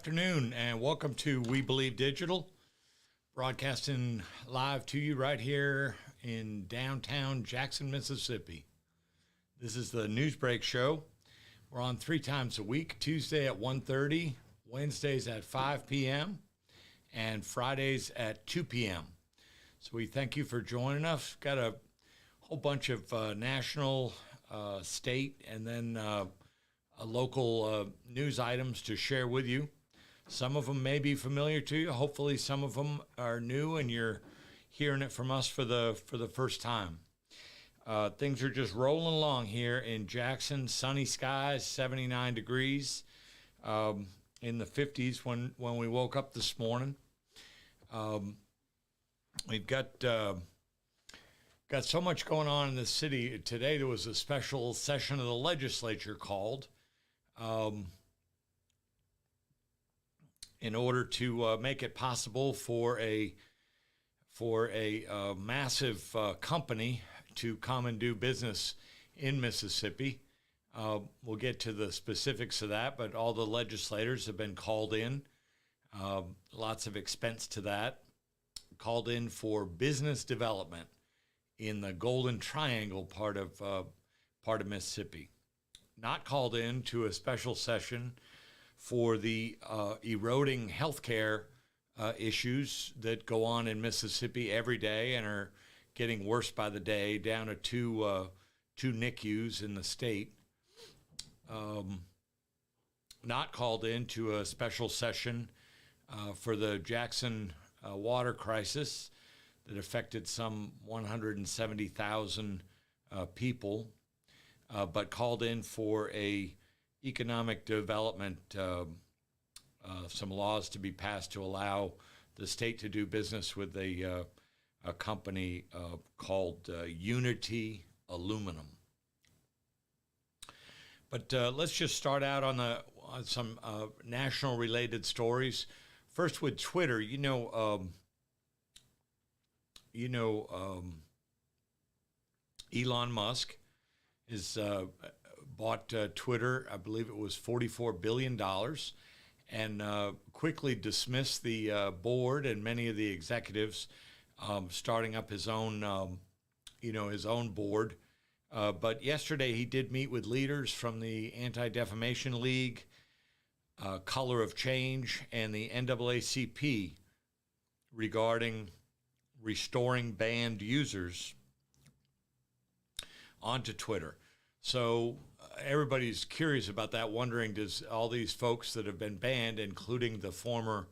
afternoon, and welcome to We Believe Digital, broadcasting live to you right here in downtown Jackson, Mississippi. This is the Newsbreak Show. We're on 3 times a week, Tuesday at 1:30, Wednesdays at 5 p.m., and Fridays at 2 p.m. So we thank you for joining us. Got a whole bunch of national, state, and then local news items to share with you. Some of them may be familiar to you. Hopefully some of them are new and you're hearing it from us for the first time. Things are just rolling along here in Jackson. Sunny skies, 79 degrees, in the 50s when we woke up this morning. We've got so much going on in the city. Today there was a special session of the legislature called in order to make it possible for a massive company to come and do business in Mississippi. We'll get to the specifics of that, but all the legislators have been called in. Lots of expense to that. Called in for business development in the Golden Triangle part of Mississippi. Not called in to a special session for the eroding healthcare issues that go on in Mississippi every day and are getting worse by the day, down to two NICUs in the state. Not called in to a special session for the Jackson water crisis that affected some 170,000 people, but called in for a economic development, some laws to be passed to allow the state to do business with a company called Unity Aluminum. But let's just start out on some national related stories. First with Twitter, Elon Musk has bought Twitter. I believe it was $44 billion, and quickly dismissed the board and many of the executives, starting up his own, his own board. But yesterday he did meet with leaders from the Anti-Defamation League, Color of Change, and the NAACP regarding restoring banned users onto Twitter. So everybody's curious about that, wondering, does all these folks that have been banned, including the former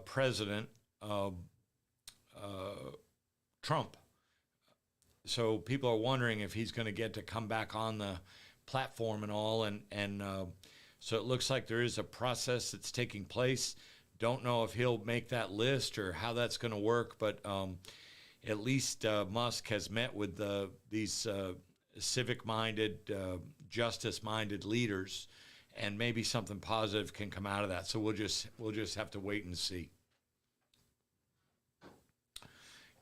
president, Trump, so people are wondering if he's going to get to come back on the platform and all, and so it looks like there is a process that's taking place. Don't know if he'll make that list or how that's going to work, but at least Musk has met with these civic-minded, justice-minded leaders, and maybe something positive can come out of that. So we'll just have to wait and see.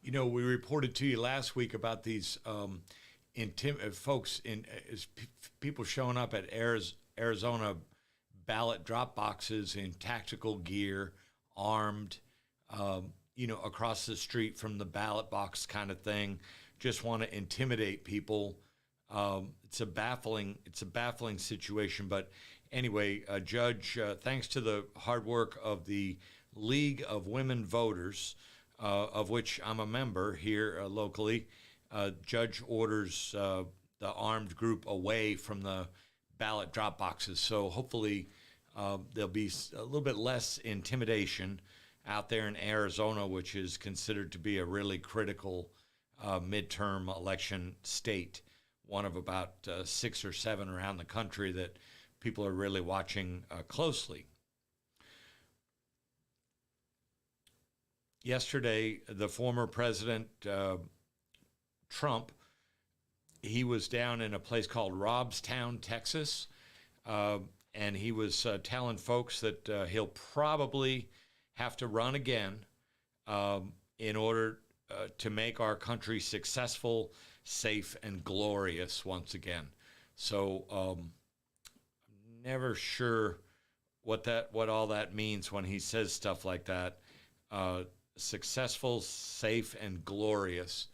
We reported to you last week about these folks people showing up at Arizona ballot drop boxes in tactical gear, armed, across the street from the ballot box kind of thing. Just want to intimidate people. It's a baffling situation. But anyway, a judge, thanks to the hard work of the League of Women Voters, of which I'm a member here locally, judge orders the armed group away from the ballot drop boxes. So hopefully there'll be a little bit less intimidation out there in Arizona, which is considered to be a really critical midterm election state, one of about 6 or 7 around the country that people are really watching closely. Yesterday, the former president, Trump, he was down in a place called Robstown, Texas, and he was telling folks that he'll probably have to run again in order to make our country successful, safe, and glorious once again. So I'm never sure what all that means when he says stuff like that. Successful, safe, and glorious.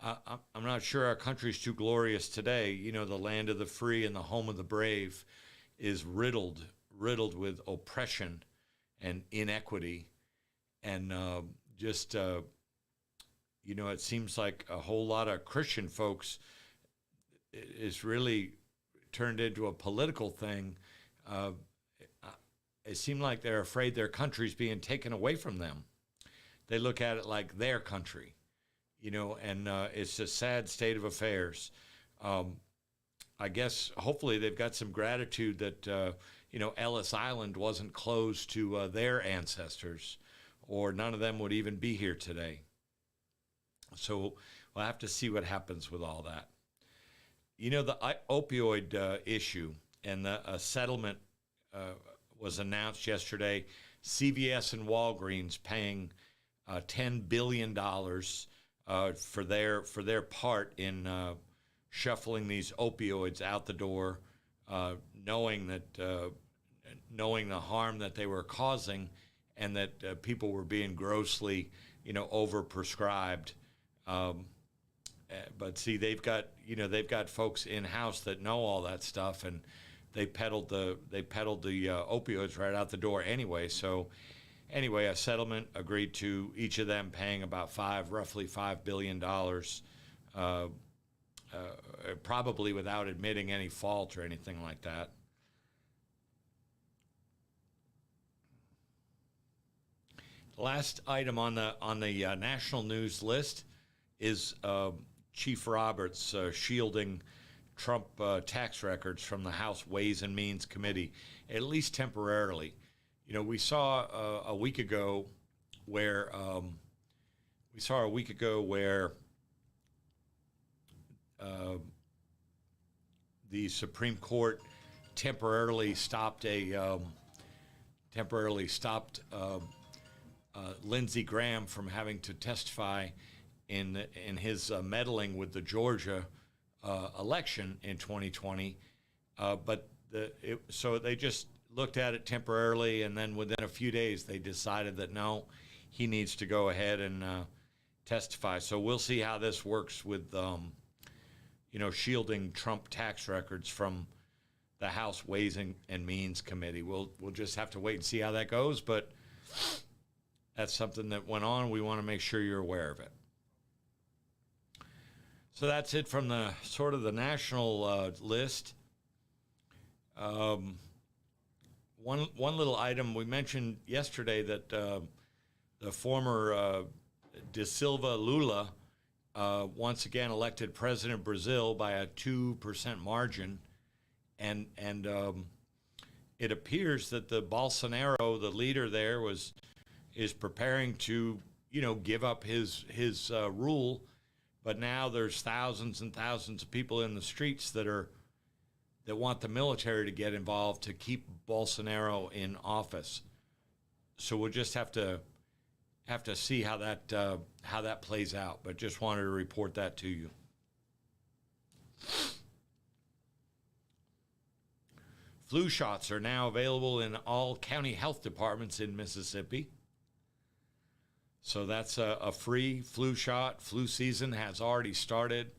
I'm not sure our country's too glorious today. You know, the land of the free and the home of the brave is riddled with oppression and inequity, and you know, it seems like a whole lot of Christian folks is really turned into a political thing. It seems like they're afraid their country's being taken away from them. They look at it like their country, you know, and it's a sad state of affairs. I guess hopefully they've got some gratitude that, you know, Ellis Island wasn't closed to their ancestors, or none of them would even be here today. So we'll have to see what happens with all that. You know, the opioid issue and the settlement was announced yesterday. CVS and Walgreens paying $10 billion for their part in shuffling these opioids out the door, knowing the harm that they were causing, and that people were being grossly, you know, overprescribed. But see, they've got folks in house that know all that stuff, and they peddled the opioids right out the door anyway. So anyway, a settlement agreed to, each of them paying about roughly $5 billion, probably without admitting any fault or anything like that. Last item on the national news list is Chief Roberts shielding Trump tax records from the House Ways and Means Committee, at least temporarily. You know, we saw a week ago where the Supreme Court temporarily stopped Lindsey Graham from having to testify in his meddling with the Georgia election in 2020, so they just looked at it temporarily, and then within a few days they decided that no, he needs to go ahead and testify. So we'll see how this works with shielding Trump tax records from the House Ways and Means Committee. We'll just have to wait and see how that goes, but that's something that went on. We want to make sure you're aware of it. So that's it from the sort of the national list. One little item we mentioned yesterday, that the former De Silva Lula once again elected president of Brazil by a 2% margin, and it appears that the Bolsonaro, the leader there, is preparing to give up his rule. But now there's thousands and thousands of people in the streets that want the military to get involved to keep Bolsonaro in office. So we'll just have to see how that plays out. But just wanted to report that to you. Flu shots are now available in all county health departments in Mississippi. So that's a free flu shot. Flu season has already started.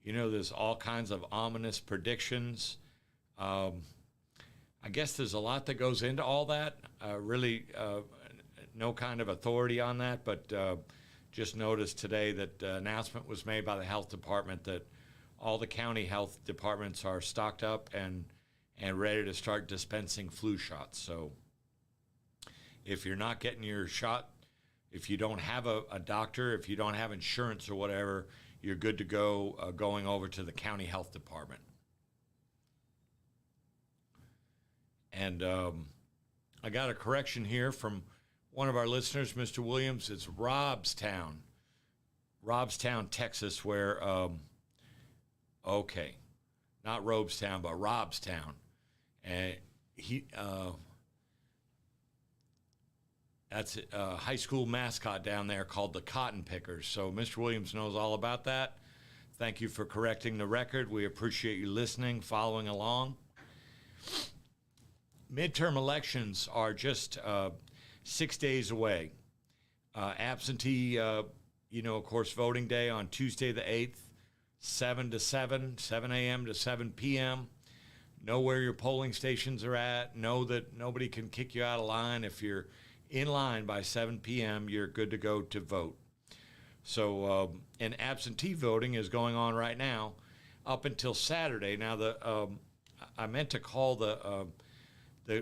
There's all kinds of ominous predictions. I guess there's a lot that goes into all that. Really, no kind of authority on that, but just noticed today that announcement was made by the health department that all the county health departments are stocked up and ready to start dispensing flu shots. So if you're not getting your shot, if you don't have a doctor, if you don't have insurance or whatever, you're good to go going over to the county health department. And I got a correction here from one of our listeners, Mr. Williams. It's Robstown, Texas, where, not Robestown, but Robstown. And that's a high school mascot down there called the Cotton Pickers. So Mr. Williams knows all about that. Thank you for correcting the record. We appreciate you listening, following along. midterm elections are just 6 days away. Absentee, of course, voting day on Tuesday the 8th, 7 a.m. to 7 p.m. Know where your polling stations are at. Know that nobody can kick you out of line. If you're in line by 7 p.m., you're good to go to vote. So, and absentee voting is going on right now up until Saturday. Now, I meant to call the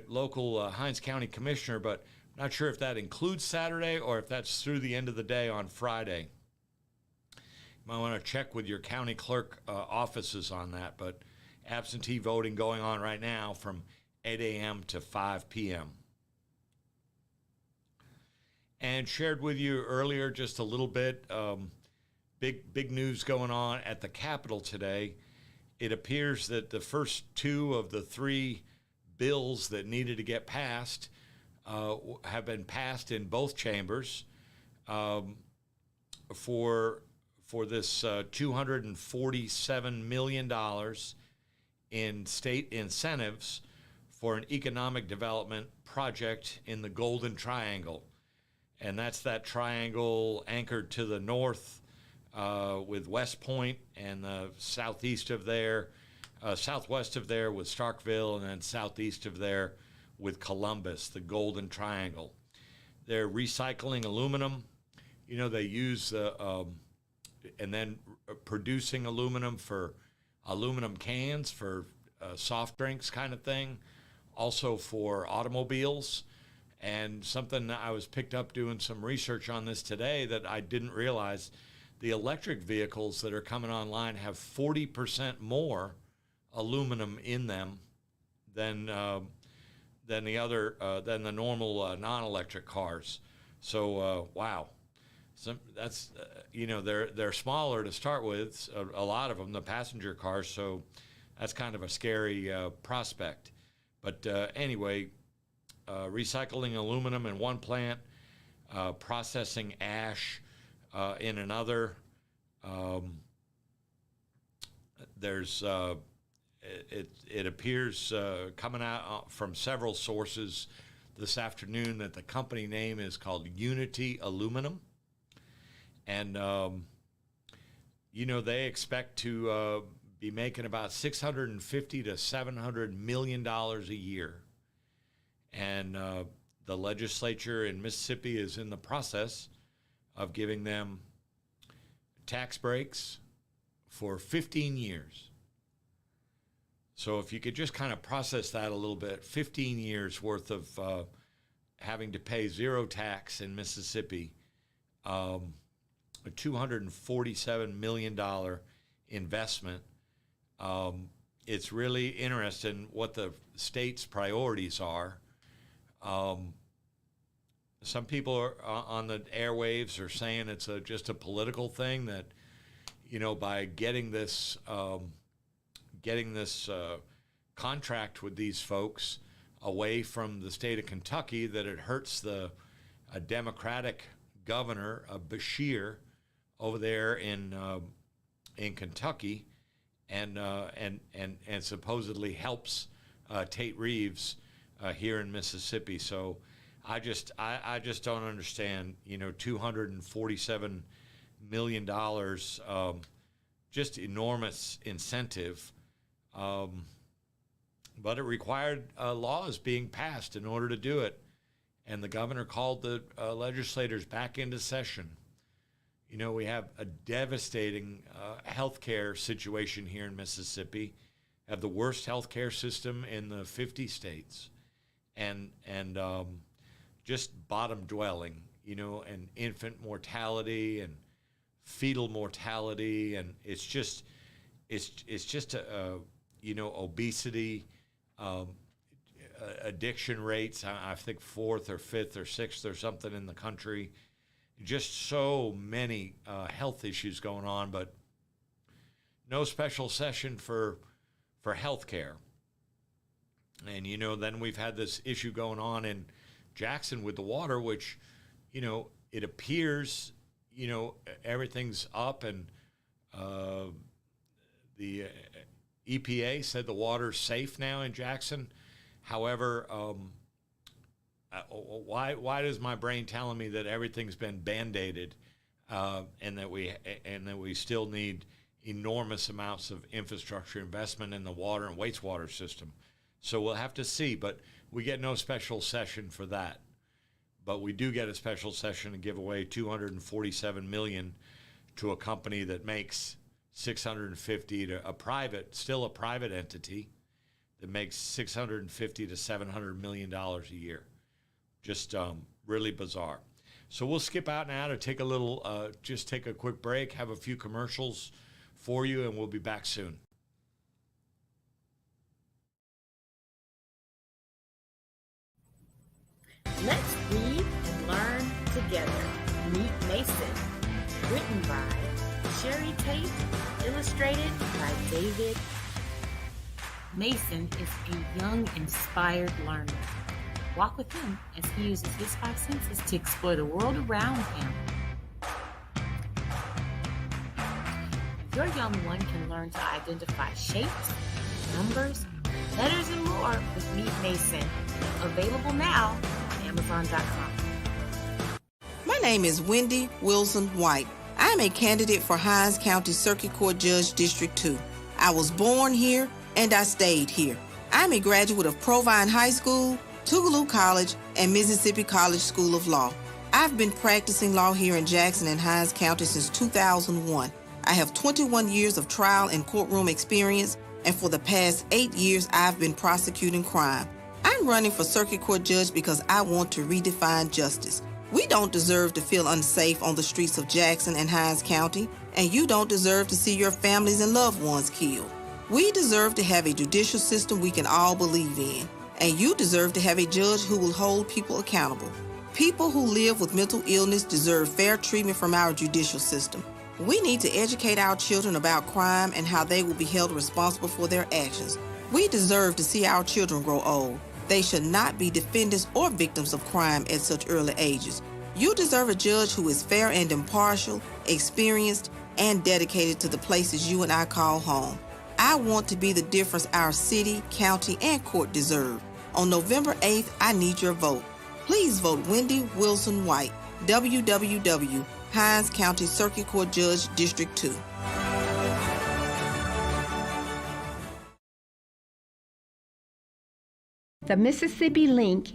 local Hinds County commissioner, but I'm not sure if that includes Saturday or if that's through the end of the day on Friday. You might want to check with your county clerk offices on that, but absentee voting going on right now from 8 a.m. to 5 p.m. And shared with you earlier just a little bit, big news going on at the Capitol today. It appears that the first two of the three bills that needed to get passed have been passed in both chambers for this $247 million in state incentives for an economic development project in the Golden Triangle. And that's that triangle anchored to the north with West Point, and the southwest of there with Starkville, and then southeast of there with Columbus, the Golden Triangle. They're recycling aluminum. They use and then producing aluminum for aluminum cans for soft drinks kind of thing, also for automobiles. And something I was picked up doing some research on this today that I didn't realize, the electric vehicles that are coming online have 40% more aluminum in them than the normal non-electric cars. So wow, that's they're smaller to start with. A lot of them, the passenger cars. So that's kind of a scary prospect. But anyway. Recycling aluminum in one plant, processing ash in another. There's it appears coming out from several sources this afternoon that the company name is called Unity Aluminum, and they expect to be making about $650 to $700 million a year. And the legislature in Mississippi is in the process of giving them tax breaks for 15 years. So if you could just kind of process that a little bit, 15 years worth of having to pay zero tax in Mississippi, a $247 million investment. It's really interesting what the state's priorities are. Some people are on the airwaves are saying it's just a political thing that, by getting this contract with these folks away from the state of Kentucky, that it hurts a Democratic governor, Bashir, over there in Kentucky, and supposedly helps Tate Reeves here in Mississippi. So I just don't understand, $247 million, just enormous incentive. But it required laws being passed in order to do it. And the governor called the legislators back into session. We have a devastating healthcare situation here in Mississippi. Have the worst healthcare system in the 50 states. And just bottom dwelling, and infant mortality and fetal mortality, and it's just obesity, addiction rates. I think 4th or 5th or 6th or something in the country. Just so many health issues going on, but no special session for healthcare. And, then we've had this issue going on in Jackson with the water, which, it appears, everything's up, and the EPA said the water's safe now in Jackson. However, why does my brain telling me that everything's been band-aided, and that we still need enormous amounts of infrastructure investment in the water and wastewater system? So we'll have to see, but we get no special session for that. But we do get a special session to give away $247 million to a company that makes 650 to a private entity that makes 650 to 700 million dollars a year. Just really bizarre. So we'll skip out now to take a little, just take a quick break, have a few commercials for you, and we'll be back soon. Let's read and learn together. Meet Mason. Written by Sherry Tate. Illustrated by David. Mason is a young, inspired learner. Walk with him as he uses his 5 senses to explore the world around him. Your young one can learn to identify shapes, numbers, letters, and more with Meet Mason. Available now on Amazon.com. My name is Wendy Wilson White. I am a candidate for Hinds County Circuit Court Judge District 2. I was born here and I stayed here. I'm a graduate of Provine High School, Tougaloo College, and Mississippi College School of Law. I've been practicing law here in Jackson and Hinds County since 2001. I have 21 years of trial and courtroom experience, and for the past 8 years, I've been prosecuting crime. I'm running for Circuit Court Judge because I want to redefine justice. We don't deserve to feel unsafe on the streets of Jackson and Hinds County, and you don't deserve to see your families and loved ones killed. We deserve to have a judicial system we can all believe in, and you deserve to have a judge who will hold people accountable. People who live with mental illness deserve fair treatment from our judicial system. We need to educate our children about crime and how they will be held responsible for their actions. We deserve to see our children grow old. They should not be defendants or victims of crime at such early ages. You deserve a judge who is fair and impartial, experienced, and dedicated to the places you and I call home. I want to be the difference our city, county, and court deserve. On November 8th, I need your vote. Please vote Wendy Wilson White, www. Hinds County Circuit Court Judge, District 2. The Mississippi Link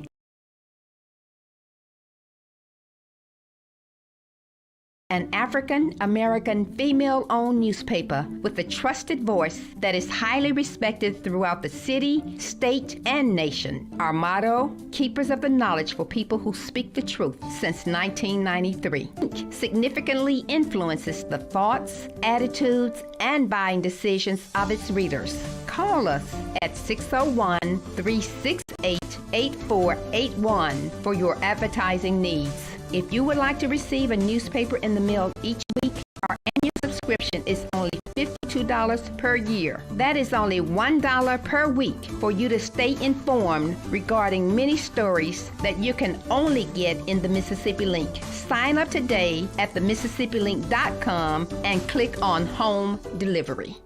an African-American female-owned newspaper with a trusted voice that is highly respected throughout the city, state, and nation. Our motto, keepers of the knowledge for people who speak the truth since 1993. Significantly influences the thoughts, attitudes, and buying decisions of its readers. Call us at 601-368-8481 for your advertising needs. If you would like to receive a newspaper in the mail each week, our annual subscription is only $52 per year. That is only $1 per week for you to stay informed regarding many stories that you can only get in the Mississippi Link. Sign up today at themississippiLink.com and click on Home Delivery.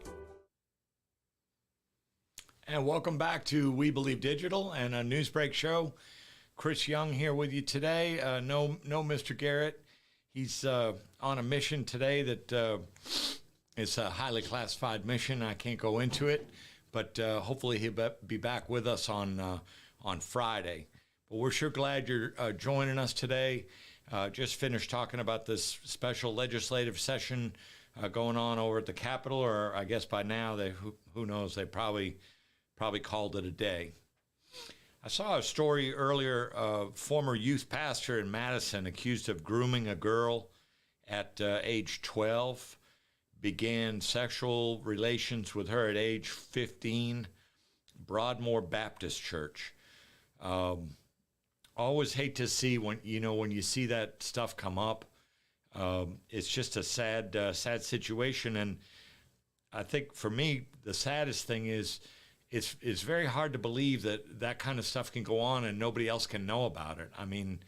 And welcome back to We Believe Digital and a Newsbreak show. Chris Young here with you today. No, Mr. Garrett. He's on a mission today that is a highly classified mission. I can't go into it, but hopefully he'll be back with us on Friday. But we're sure glad you're joining us today. Just finished talking about this special legislative session going on over at the Capitol, or I guess by now who knows, they probably called it a day. I saw a story earlier of former youth pastor in Madison accused of grooming a girl at age 12, began sexual relations with her at age 15, Broadmoor Baptist Church. Always hate to see when you see that stuff come up. It's just a sad situation, and I think for me the saddest thing is it's very hard to believe that kind of stuff can go on and nobody else can know about it. I mean,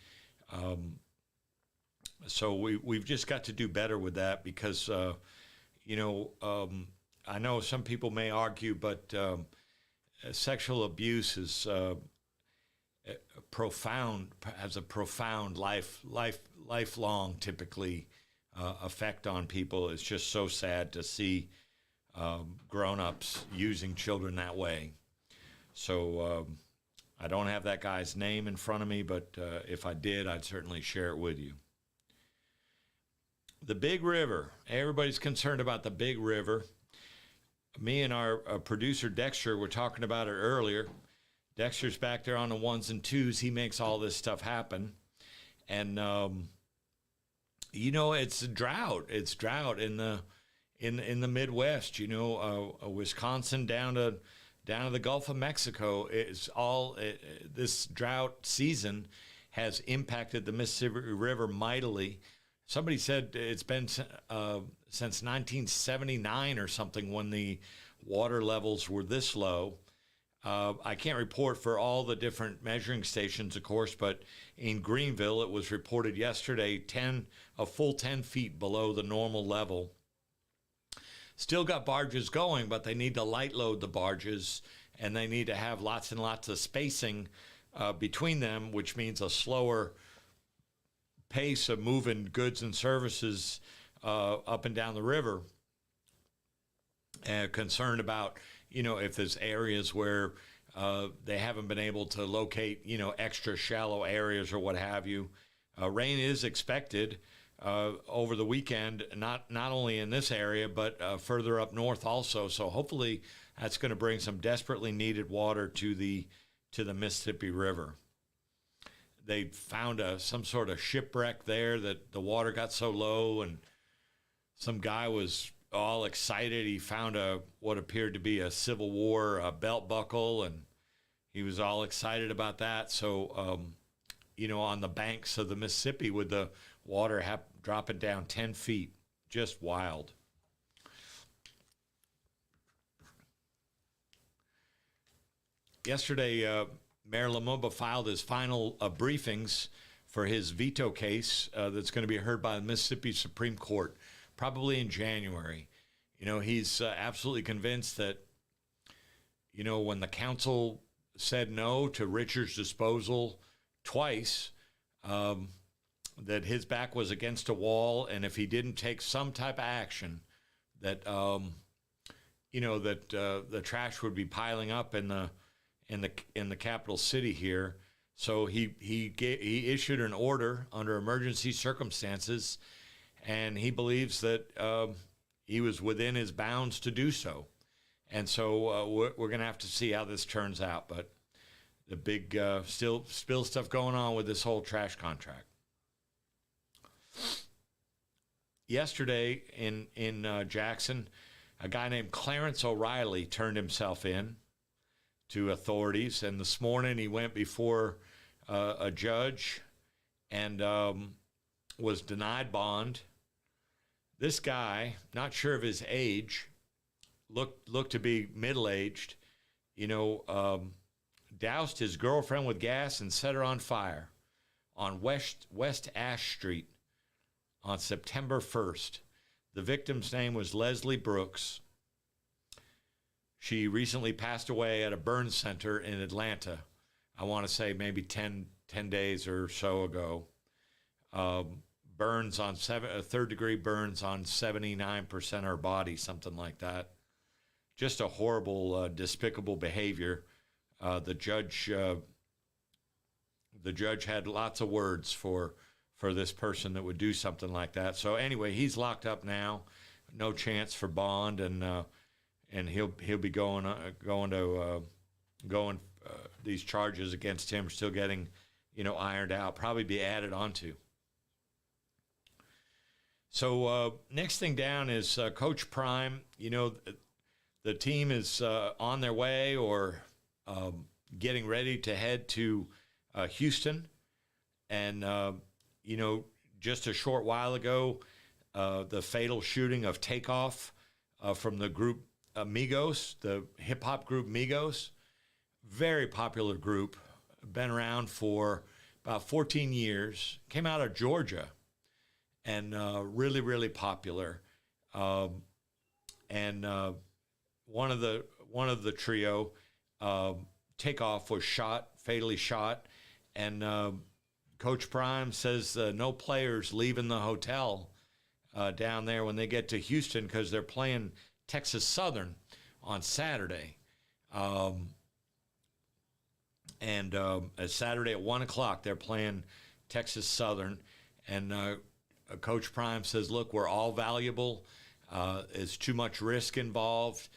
so we've just got to do better with that because, I know some people may argue, but sexual abuse is profound, has a profound lifelong, typically, effect on people. It's just so sad to see grown-ups using children that way. So I don't have that guy's name in front of me, but if I did, I'd certainly share it with you. The Big River. Everybody's concerned about the Big River. Me and our producer Dexter were talking about it earlier. Dexter's back there on the ones and twos. He makes all this stuff happen. And, it's a drought. It's drought in the Midwest, Wisconsin down to the Gulf of Mexico. It's all this drought season has impacted the Mississippi River mightily. Somebody said it's been since 1979 or something when the water levels were this low. I can't report for all the different measuring stations, of course, but in Greenville, it was reported yesterday a full 10 feet below the normal level. Still got barges going, but they need to light load the barges, and they need to have lots and lots of spacing between them, which means a slower pace of moving goods and services up and down the river. Concerned about, if there's areas where they haven't been able to locate, extra shallow areas or what have you. Rain is expected over the weekend, not only in this area, but further up north also. So hopefully that's going to bring some desperately needed water to the Mississippi River. They found some sort of shipwreck there that the water got so low, and some guy was all excited. He found what appeared to be a Civil War belt buckle, and he was all excited about that. So, on the banks of the Mississippi with the water dropping down 10 feet, just wild. Yesterday, Mayor Lumumba filed his final briefings for his veto case that's going to be heard by the Mississippi Supreme Court, probably in January. He's absolutely convinced that, when the council said no to Richard's disposal twice, that his back was against a wall, and if he didn't take some type of action, that, the trash would be piling up in the capital city here. So he issued an order under emergency circumstances, and he believes that he was within his bounds to do so. And so we're going to have to see how this turns out. But the big still stuff going on with this whole trash contract. Yesterday in Jackson, a guy named Clarence O'Reilly turned himself in to authorities, and this morning he went before a judge and was denied bond. This guy, not sure of his age, looked to be middle-aged, doused his girlfriend with gas and set her on fire on West Ash Street on September 1st. The victim's name was Leslie Brooks. She recently passed away at a burn center in Atlanta. I want to say maybe 10 days or so ago. Burns on third-degree burns on 79% of her body, something like that. Just a horrible, despicable behavior. The judge had lots of words for this person that would do something like that. So anyway, he's locked up now, no chance for bond, and he'll be going these charges against him, still getting ironed out, probably be added onto. So next thing down is Coach Prime. The team is on their way or getting ready to head to Houston. And, just a short while ago, the fatal shooting of Takeoff from the group Migos, the hip-hop group Migos, very popular group, been around for about 14 years, came out of Georgia, and really, really popular. And one of the trio takeoff was fatally shot, and Coach Prime says no players leaving the hotel down there when they get to Houston because they're playing Texas Southern on Saturday. And Saturday at 1 o'clock, they're playing Texas Southern. And Coach Prime says, look, we're all valuable. There's too much risk involved.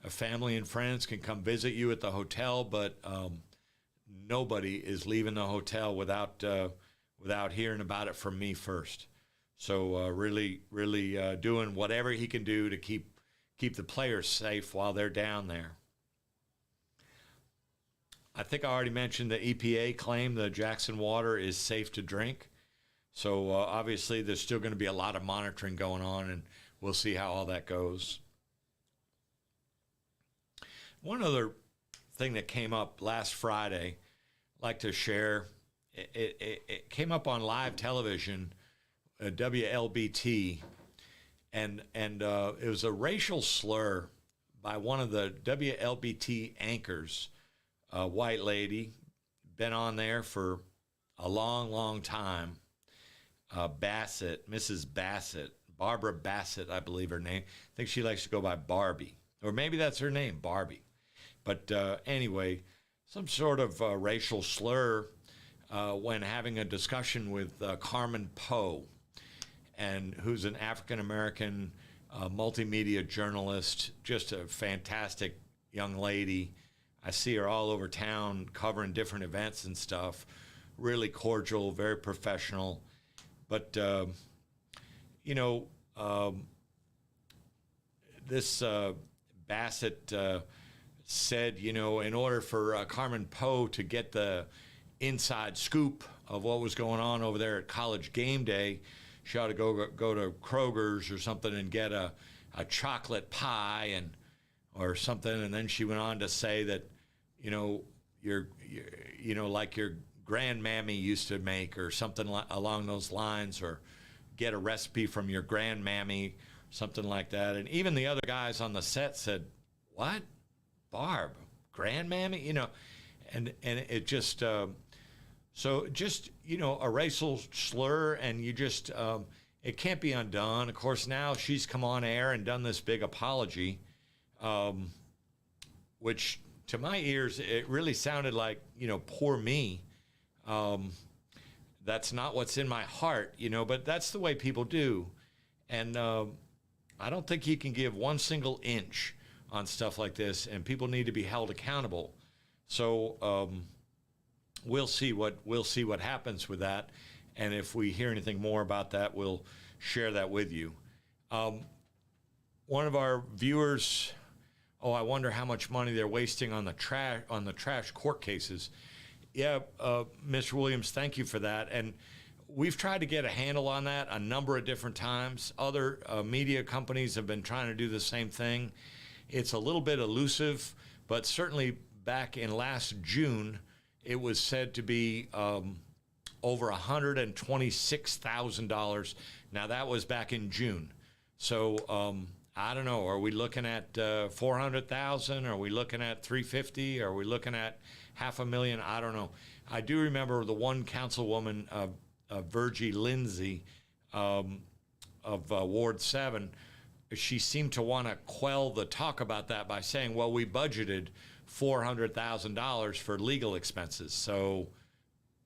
Family and friends can come visit you at the hotel, but nobody is leaving the hotel without hearing about it from me first. So really doing whatever he can do to keep the players safe while they're down there. I think I already mentioned the EPA claim the Jackson water is safe to drink. So obviously there's still going to be a lot of monitoring going on, and we'll see how all that goes. One other thing that came up last Friday, I'd like to share, it came up on live television, WLBT, and it was a racial slur by one of the WLBT anchors, a white lady, been on there for a long, long time. Bassett, Mrs. Bassett, Barbara Bassett, I believe her name. I think she likes to go by Barbie, or maybe that's her name, Barbie. But anyway, some sort of racial slur when having a discussion with Carmen Poe, and who's an African-American multimedia journalist, just a fantastic young lady. I see her all over town covering different events and stuff. Really cordial, very professional. But, this Bassett said, in order for Carmen Poe to get the inside scoop of what was going on over there at College Game Day, she ought to go to Kroger's or something and get a chocolate pie or something. And then she went on to say that, your like your grandmammy used to make, or something along those lines, or get a recipe from your grandmammy, something like that. And even the other guys on the set said, "What, Barb, grandmammy?" And it just so just a racial slur, and you just it can't be undone. Of course, now she's come on air and done this big apology, which to my ears it really sounded like poor me. That's not what's in my heart, but that's the way people do. And I don't think you can give one single inch on stuff like this, and people need to be held accountable. So we'll see what happens with that. And if we hear anything more about that, we'll share that with you. One of our viewers, I wonder how much money they're wasting on the trash court cases. Yeah, Mr. Williams, thank you for that. And we've tried to get a handle on that a number of different times. Other media companies have been trying to do the same thing. It's a little bit elusive, but certainly back in last June, it was said to be over $126,000. Now, that was back in June. So I don't know. Are we looking at 400,000? Are we looking at 350? Are we looking at $500,000? I don't know. I do remember the one councilwoman, Virgie Lindsay, of Ward 7. She seemed to want to quell the talk about that by saying, well, we budgeted $400,000 for legal expenses. So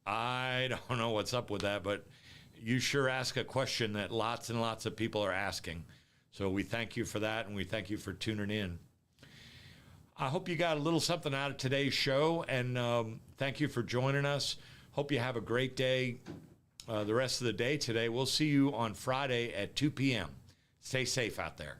I don't know what's up with that, but you sure ask a question that lots and lots of people are asking. So we thank you for that, and we thank you for tuning in. I hope you got a little something out of today's show, and thank you for joining us. Hope you have a great day the rest of the day today. We'll see you on Friday at 2 p.m. Stay safe out there.